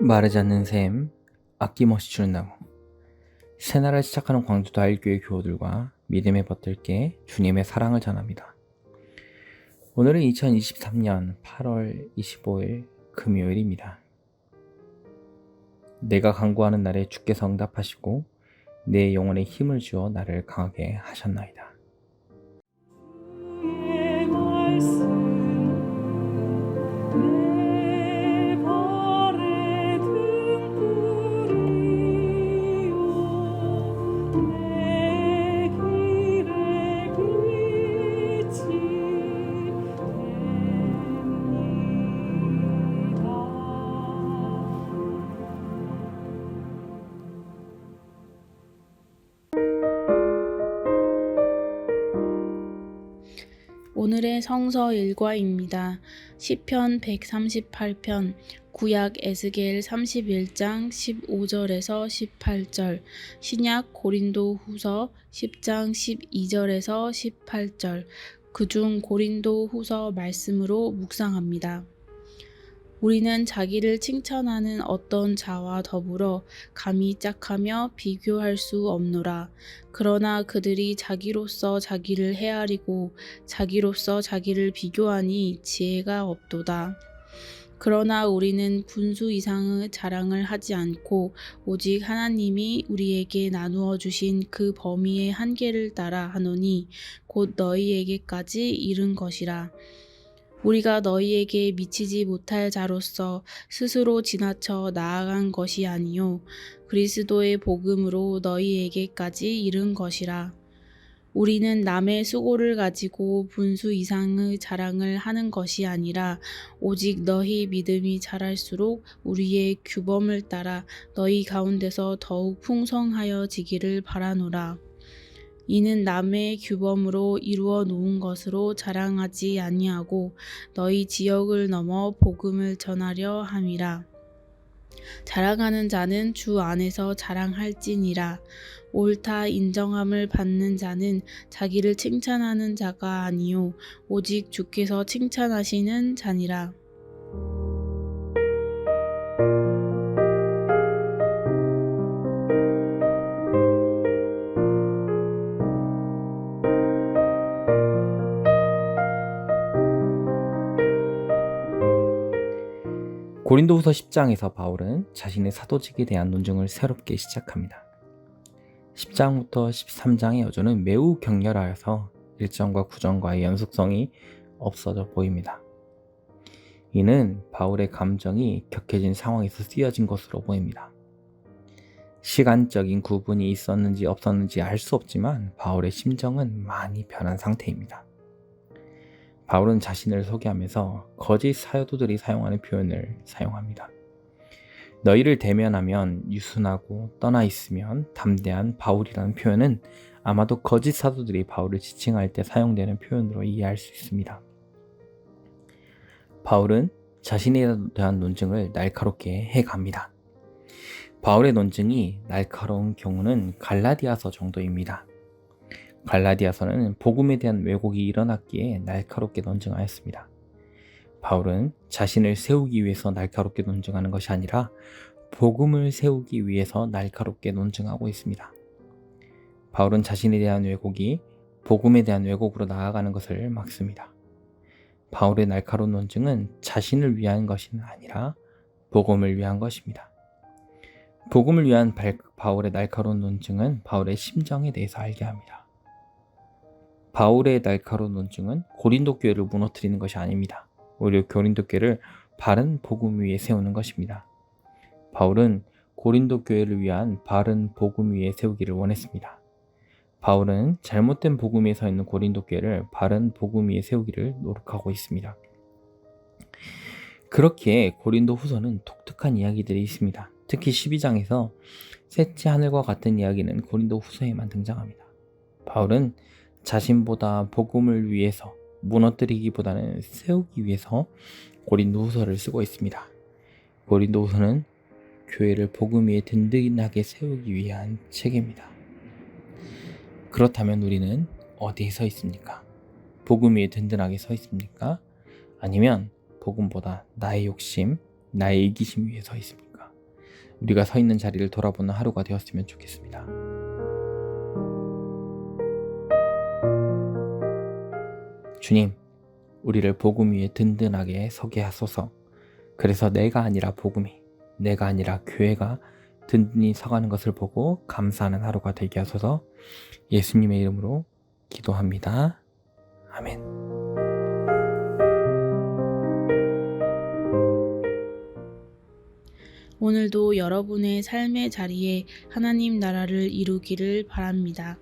마르지 않는 샘, 아낌없이 주는 나무. 새날을 시작하는 광주다일교회 교우들과 믿음에 붙들게 주님의 사랑을 전합니다. 오늘은 2023년 8월 25일 금요일입니다. 내가 간구하는 날에 주께서 응답하시고 내 영혼에 힘을 주어 나를 강하게 하셨나이다. 오늘의 성서 일과입니다. 시편 138편, 구약 에스겔 31장 15절에서 18절, 신약 고린도 후서 10장 12절에서 18절, 그중 고린도 후서 말씀으로 묵상합니다. 우리는 자기를 칭찬하는 어떤 자와 더불어 감히 짝하며 비교할 수 없노라. 그러나 그들이 자기로서 자기를 헤아리고 자기로서 자기를 비교하니 지혜가 없도다. 그러나 우리는 분수 이상의 자랑을 하지 않고 오직 하나님이 우리에게 나누어 주신 그 범위의 한계를 따라 하노니 곧 너희에게까지 이른 것이라. 우리가 너희에게 미치지 못할 자로서 스스로 지나쳐 나아간 것이 아니요 그리스도의 복음으로 너희에게까지 이른 것이라. 우리는 남의 수고를 가지고 분수 이상의 자랑을 하는 것이 아니라 오직 너희 믿음이 자랄수록 우리의 규범을 따라 너희 가운데서 더욱 풍성하여지기를 바라노라. 이는 남의 규범으로 이루어 놓은 것으로 자랑하지 아니하고 너희 지역을 넘어 복음을 전하려 함이라. 자랑하는 자는 주 안에서 자랑할지니라. 옳다 인정함을 받는 자는 자기를 칭찬하는 자가 아니요 오직 주께서 칭찬하시는 자니라. 고린도후서 10장에서 바울은 자신의 사도직에 대한 논증을 새롭게 시작합니다. 10장부터 13장의 여조는 매우 격렬하여서 1절과 9절과의 연속성이 없어져 보입니다. 이는 바울의 감정이 격해진 상황에서 쓰여진 것으로 보입니다. 시간적인 구분이 있었는지 없었는지 알 수 없지만 바울의 심정은 많이 변한 상태입니다. 바울은 자신을 소개하면서 거짓 사도들이 사용하는 표현을 사용합니다. 너희를 대면하면 유순하고 떠나 있으면 담대한 바울이라는 표현은 아마도 거짓 사도들이 바울을 지칭할 때 사용되는 표현으로 이해할 수 있습니다. 바울은 자신에 대한 논증을 날카롭게 해갑니다. 바울의 논증이 날카로운 경우는 갈라디아서 정도입니다. 갈라디아서는 복음에 대한 왜곡이 일어났기에 날카롭게 논증하였습니다. 바울은 자신을 세우기 위해서 날카롭게 논증하는 것이 아니라 복음을 세우기 위해서 날카롭게 논증하고 있습니다. 바울은 자신에 대한 왜곡이 복음에 대한 왜곡으로 나아가는 것을 막습니다. 바울의 날카로운 논증은 자신을 위한 것이 아니라 복음을 위한 것입니다. 복음을 위한 바울의 날카로운 논증은 바울의 심정에 대해서 알게 합니다. 바울의 날카로운 논증은 고린도 교회를 무너뜨리는 것이 아닙니다. 오히려 고린도 교회를 바른 복음 위에 세우는 것입니다. 바울은 고린도 교회를 위한 바른 복음 위에 세우기를 원했습니다. 바울은 잘못된 복음 위에 서 있는 고린도 교회를 바른 복음 위에 세우기를 노력하고 있습니다. 그렇기에 고린도 후서는 독특한 이야기들이 있습니다. 특히 12장에서 셋째 하늘과 같은 이야기는 고린도 후서에만 등장합니다. 바울은 자신보다 복음을 위해서 무너뜨리기보다는 세우기 위해서 고린도후서를 쓰고 있습니다. 고린도후서는 교회를 복음 위에 든든하게 세우기 위한 책입니다. 그렇다면 우리는 어디에 서 있습니까? 복음 위에 든든하게 서 있습니까? 아니면 복음보다 나의 욕심, 나의 이기심 위에 서 있습니까? 우리가 서 있는 자리를 돌아보는 하루가 되었으면 좋겠습니다. 주님, 우리를 복음 위에 든든하게 서게 하소서. 그래서 내가 아니라 복음이, 내가 아니라 교회가 든든히 서가는 것을 보고 감사하는 하루가 되게 하소서. 예수님의 이름으로 기도합니다. 아멘. 오늘도 여러분의 삶의 자리에 하나님 나라를 이루기를 바랍니다.